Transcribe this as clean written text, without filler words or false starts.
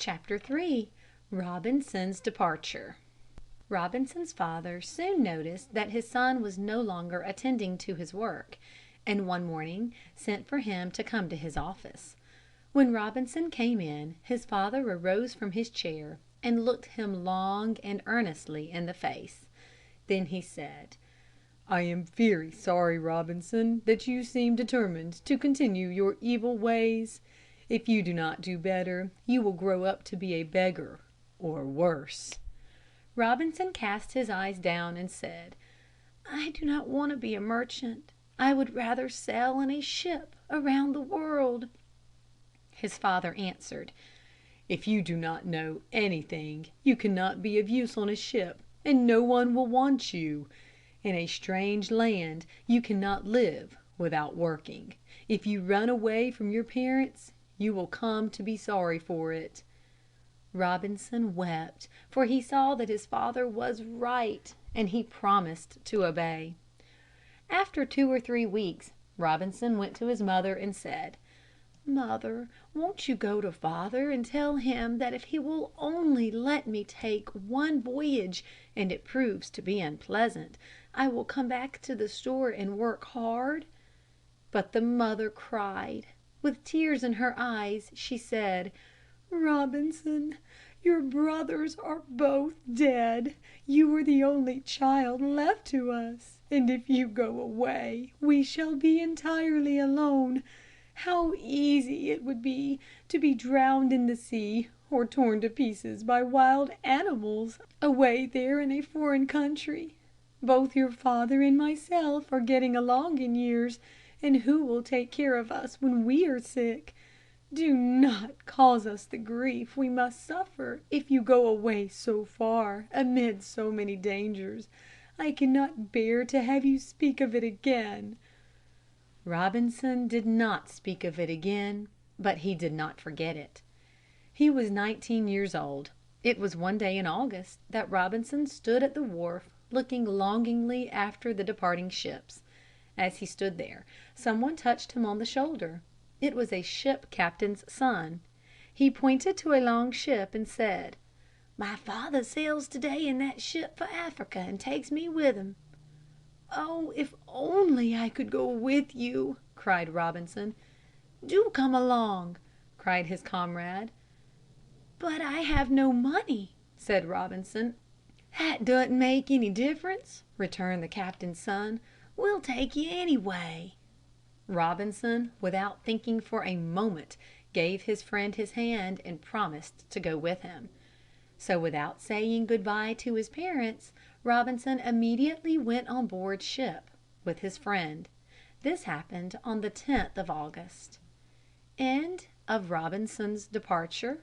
Chapter 3. Robinson's Departure. Robinson's father soon noticed that his son was no longer attending to his work, and one morning sent for him to come to his office. When Robinson came in, his father arose from his chair and looked him long and earnestly in the face. Then he said, "I am very sorry, Robinson, that you seem determined to continue your evil ways. If you do not do better, you will grow up to be a beggar, or worse." Robinson cast his eyes down and said, "I do not want to be a merchant. I would rather sail in a ship around the world." His father answered, "If you do not know anything, you cannot be of use on a ship, and no one will want you. In a strange land you cannot live without working. If you run away from your parents, you will come to be sorry for it." Robinson wept, for he saw that his father was right, and he promised to obey. After 2 or 3 weeks, Robinson went to his mother and said, "Mother, won't you go to father and tell him that if he will only let me take one voyage and it proves to be unpleasant, I will come back to the store and work hard?" But the mother cried. With tears in her eyes, she said, "Robinson, your brothers are both dead. You are the only child left to us, and if you go away, we shall be entirely alone. How easy it would be to be drowned in the sea or torn to pieces by wild animals away there in a foreign country. Both your father and myself are getting along in years, and who will take care of us when we are sick? Do not cause us the grief we must suffer if you go away so far amid so many dangers. I cannot bear to have you speak of it again." Robinson did not speak of it again, but he did not forget it. He was 19 years old. It was one day in August that Robinson stood at the wharf looking longingly after the departing ships. As he stood there, someone touched him on the shoulder. It was a ship captain's son. He pointed to a long ship and said, "My father sails today in that ship for Africa and takes me with him." "Oh, if only I could go with you!" cried Robinson. "Do come along!" cried his comrade. "But I have no money," said Robinson. "That doesn't make any difference," returned the captain's son. "We'll take you anyway." Robinson, without thinking for a moment, gave his friend his hand and promised to go with him. So without saying good bye to his parents, Robinson immediately went on board ship with his friend. This happened on the 10th of August. End of Robinson's Departure.